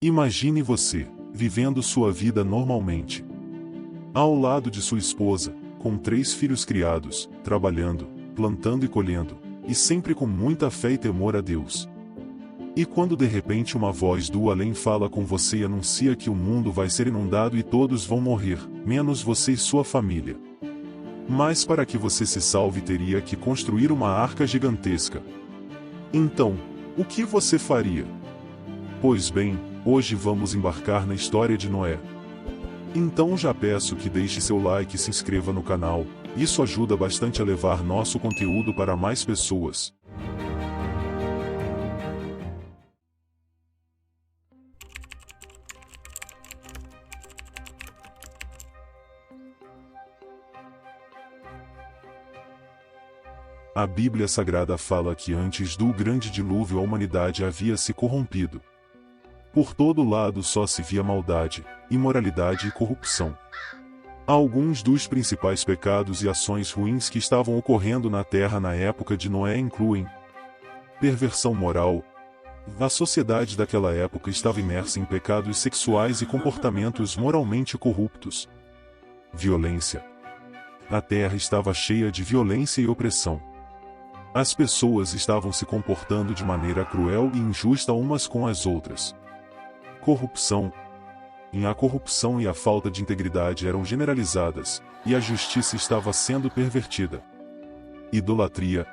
Imagine você, vivendo sua vida normalmente. Ao lado de sua esposa, com 3 filhos criados, trabalhando, plantando e colhendo, e sempre com muita fé e temor a Deus. E quando de repente uma voz do além fala com você e anuncia que o mundo vai ser inundado e todos vão morrer, menos você e sua família. Mas para que você se salve teria que construir uma arca gigantesca. Então, o que você faria? Pois bem, hoje vamos embarcar na história de Noé. Então já peço que deixe seu like e se inscreva no canal, isso ajuda bastante a levar nosso conteúdo para mais pessoas. A Bíblia Sagrada fala que antes do grande dilúvio a humanidade havia se corrompido. Por todo lado só se via maldade, imoralidade e corrupção. Alguns dos principais pecados e ações ruins que estavam ocorrendo na terra na época de Noé incluem perversão moral. A sociedade daquela época estava imersa em pecados sexuais e comportamentos moralmente corruptos. Violência. A terra estava cheia de violência e opressão. As pessoas estavam se comportando de maneira cruel e injusta umas com as outras. Corrupção. A corrupção e a falta de integridade eram generalizadas, e a justiça estava sendo pervertida. Idolatria.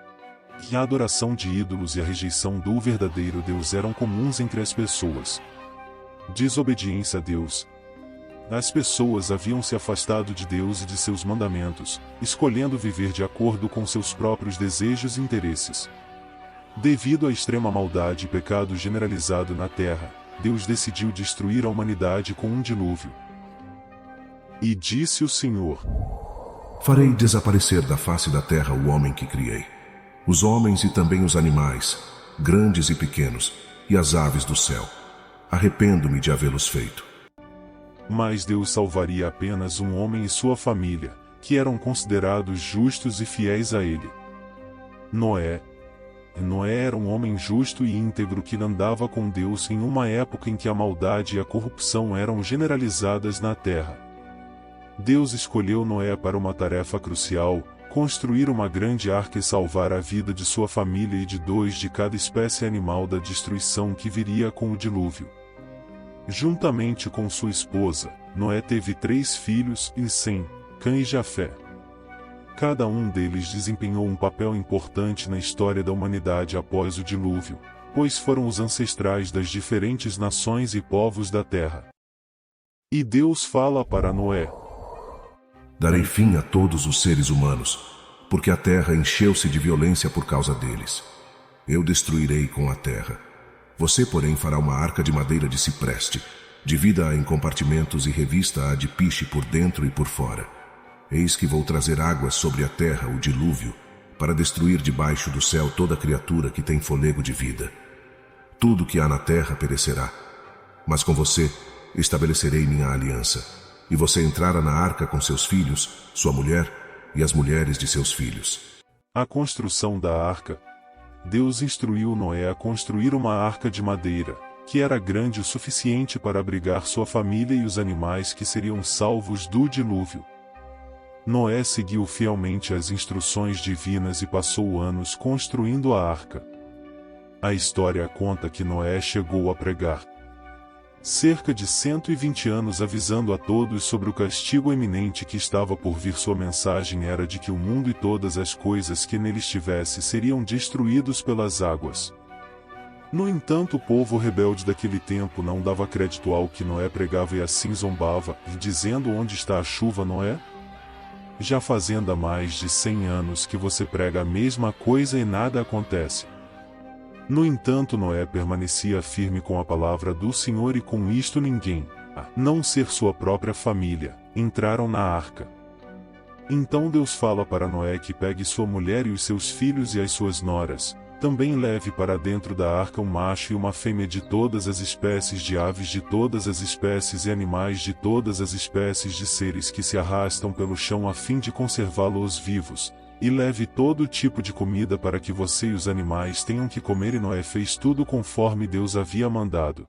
A adoração de ídolos e a rejeição do verdadeiro Deus eram comuns entre as pessoas. Desobediência a Deus. As pessoas haviam se afastado de Deus e de seus mandamentos, escolhendo viver de acordo com seus próprios desejos e interesses. Devido à extrema maldade e pecado generalizado na terra, Deus decidiu destruir a humanidade com um dilúvio. E disse o Senhor: Farei desaparecer da face da terra o homem que criei, os homens e também os animais, grandes e pequenos, e as aves do céu. Arrependo-me de havê-los feito. Mas Deus salvaria apenas um homem e sua família, que eram considerados justos e fiéis a ele. Noé. Noé era um homem justo e íntegro que andava com Deus em uma época em que a maldade e a corrupção eram generalizadas na terra. Deus escolheu Noé para uma tarefa crucial, construir uma grande arca e salvar a vida de sua família e de 2 de cada espécie animal da destruição que viria com o dilúvio. Juntamente com sua esposa, Noé teve 3 filhos, Sem, Cã e Jafé. Cada um deles desempenhou um papel importante na história da humanidade após o dilúvio, pois foram os ancestrais das diferentes nações e povos da terra. E Deus fala para Noé: Darei fim a todos os seres humanos, porque a terra encheu-se de violência por causa deles. Eu destruirei com a terra. Você, porém, fará uma arca de madeira de cipreste, divida-a em compartimentos e revista-a de piche por dentro e por fora. Eis que vou trazer águas sobre a terra, o dilúvio, para destruir debaixo do céu toda criatura que tem fôlego de vida. Tudo que há na terra perecerá. Mas com você estabelecerei minha aliança, e você entrará na arca com seus filhos, sua mulher e as mulheres de seus filhos. A construção da arca. Deus instruiu Noé a construir uma arca de madeira, que era grande o suficiente para abrigar sua família e os animais que seriam salvos do dilúvio. Noé seguiu fielmente as instruções divinas e passou anos construindo a arca. A história conta que Noé chegou a pregar cerca de 120 anos avisando a todos sobre o castigo iminente que estava por vir. Sua mensagem era de que o mundo e todas as coisas que nele estivesse seriam destruídos pelas águas. No entanto, o povo rebelde daquele tempo não dava crédito ao que Noé pregava e assim zombava, dizendo: onde está a chuva, Noé? Já fazendo há mais de 100 anos que você prega a mesma coisa e nada acontece. No entanto, Noé permanecia firme com a palavra do Senhor e com isto ninguém, a não ser sua própria família, entraram na arca. Então Deus fala para Noé que pegue sua mulher e os seus filhos e as suas noras, também leve para dentro da arca um macho e uma fêmea de todas as espécies de aves de todas as espécies e animais de todas as espécies de seres que se arrastam pelo chão a fim de conservá-los vivos. E leve todo tipo de comida para que você e os animais tenham que comer. E Noé fez tudo conforme Deus havia mandado.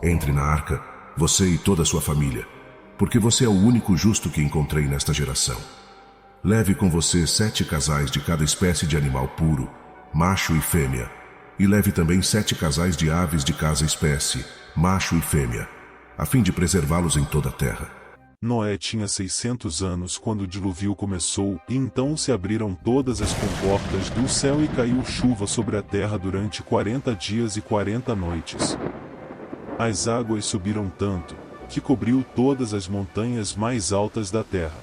Entre na arca, você e toda a sua família, porque você é o único justo que encontrei nesta geração. Leve com você 7 casais de cada espécie de animal puro, macho e fêmea, e leve também 7 casais de aves de cada espécie, macho e fêmea, a fim de preservá-los em toda a terra. Noé tinha 600 anos quando o dilúvio começou, e então se abriram todas as comportas do céu e caiu chuva sobre a terra durante 40 dias e 40 noites. As águas subiram tanto, que cobriu todas as montanhas mais altas da terra.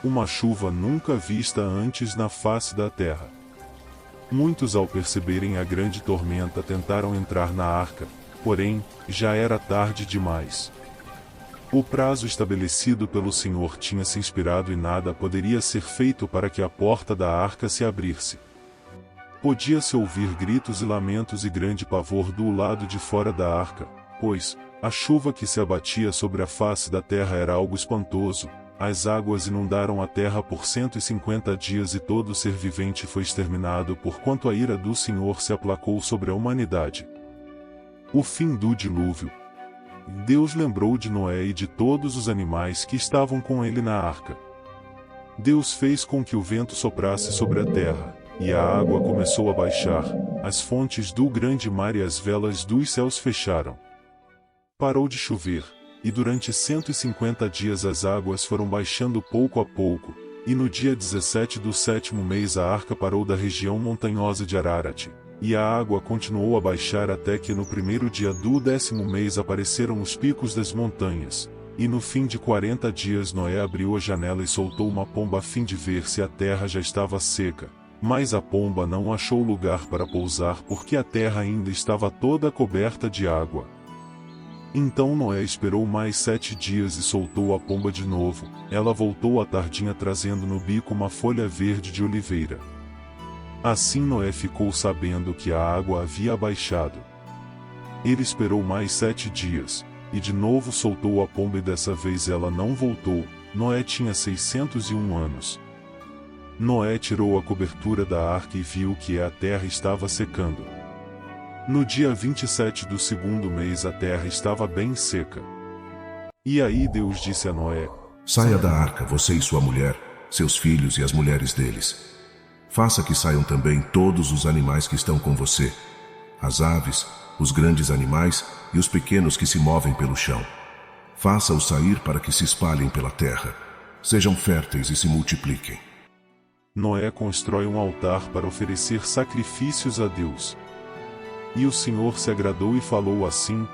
Uma chuva nunca vista antes na face da terra. Muitos, ao perceberem a grande tormenta, tentaram entrar na arca, porém, já era tarde demais. O prazo estabelecido pelo Senhor tinha se expirado e nada poderia ser feito para que a porta da arca se abrisse. Podia-se ouvir gritos e lamentos e grande pavor do lado de fora da arca, pois a chuva que se abatia sobre a face da terra era algo espantoso. As águas inundaram a terra por 150 dias e todo ser vivente foi exterminado, porquanto a ira do Senhor se aplacou sobre a humanidade. O fim do dilúvio. Deus lembrou de Noé e de todos os animais que estavam com ele na arca. Deus fez com que o vento soprasse sobre a terra, e a água começou a baixar, as fontes do grande mar e as velas dos céus fecharam. Parou de chover, e durante 150 dias as águas foram baixando pouco a pouco, e no dia 17 do 7º mês a arca parou da região montanhosa de Ararat. E a água continuou a baixar até que no primeiro dia do 10º mês apareceram os picos das montanhas, e no fim de 40 dias Noé abriu a janela e soltou uma pomba a fim de ver se a terra já estava seca, mas a pomba não achou lugar para pousar porque a terra ainda estava toda coberta de água. Então Noé esperou mais 7 dias e soltou a pomba de novo. Ela voltou à tardinha trazendo no bico uma folha verde de oliveira. Assim Noé ficou sabendo que a água havia abaixado. Ele esperou mais 7 dias, e de novo soltou a pomba e dessa vez ela não voltou. Noé tinha 601 anos. Noé tirou a cobertura da arca e viu que a terra estava secando. No dia 27 do 2º mês a terra estava bem seca. E aí Deus disse a Noé: Saia da arca, você e sua mulher, seus filhos e as mulheres deles. Faça que saiam também todos os animais que estão com você, as aves, os grandes animais e os pequenos que se movem pelo chão. Faça-os sair para que se espalhem pela terra, sejam férteis e se multipliquem. Noé constrói um altar para oferecer sacrifícios a Deus. E o Senhor se agradou e falou assim: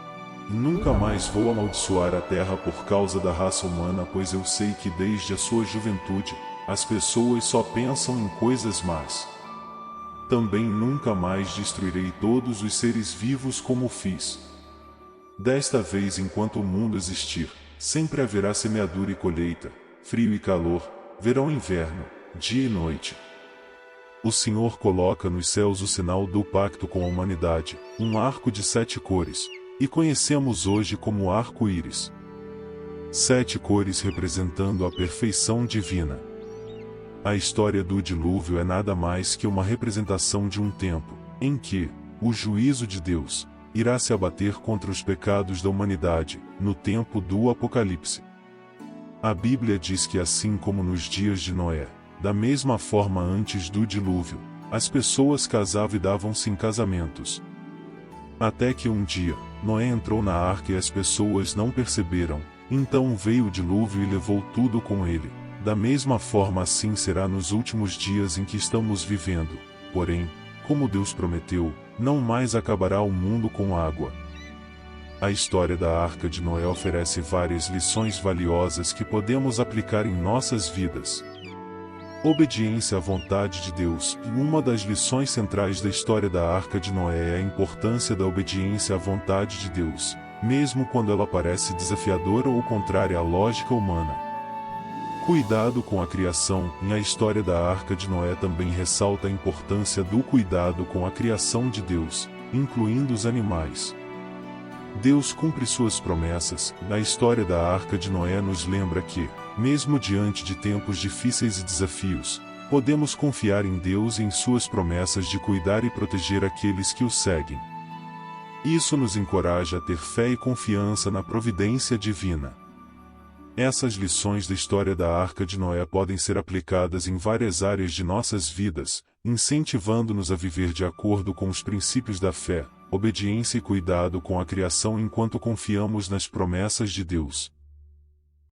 Nunca mais vou amaldiçoar a terra por causa da raça humana, pois eu sei que desde a sua juventude, as pessoas só pensam em coisas más. Também nunca mais destruirei todos os seres vivos como fiz. Desta vez, enquanto o mundo existir, sempre haverá semeadura e colheita, frio e calor, verão e inverno, dia e noite. O Senhor coloca nos céus o sinal do pacto com a humanidade, um arco de 7 cores, e conhecemos hoje como arco-íris. 7 cores representando a perfeição divina. A história do dilúvio é nada mais que uma representação de um tempo, em que o juízo de Deus irá se abater contra os pecados da humanidade, no tempo do Apocalipse. A Bíblia diz que assim como nos dias de Noé, da mesma forma antes do dilúvio, as pessoas casavam e davam-se em casamentos. Até que um dia, Noé entrou na arca e as pessoas não perceberam, então veio o dilúvio e levou tudo com ele. Da mesma forma assim será nos últimos dias em que estamos vivendo, porém, como Deus prometeu, não mais acabará o mundo com água. A história da Arca de Noé oferece várias lições valiosas que podemos aplicar em nossas vidas. Obediência à vontade de Deus. Uma das lições centrais da história da Arca de Noé é a importância da obediência à vontade de Deus, mesmo quando ela parece desafiadora ou contrária à lógica humana. Cuidado com a criação. A história da Arca de Noé também ressalta a importância do cuidado com a criação de Deus, incluindo os animais. Deus cumpre suas promessas. A história da Arca de Noé nos lembra que, mesmo diante de tempos difíceis e desafios, podemos confiar em Deus e em suas promessas de cuidar e proteger aqueles que o seguem. Isso nos encoraja a ter fé e confiança na providência divina. Essas lições da história da Arca de Noé podem ser aplicadas em várias áreas de nossas vidas, incentivando-nos a viver de acordo com os princípios da fé, obediência e cuidado com a criação enquanto confiamos nas promessas de Deus.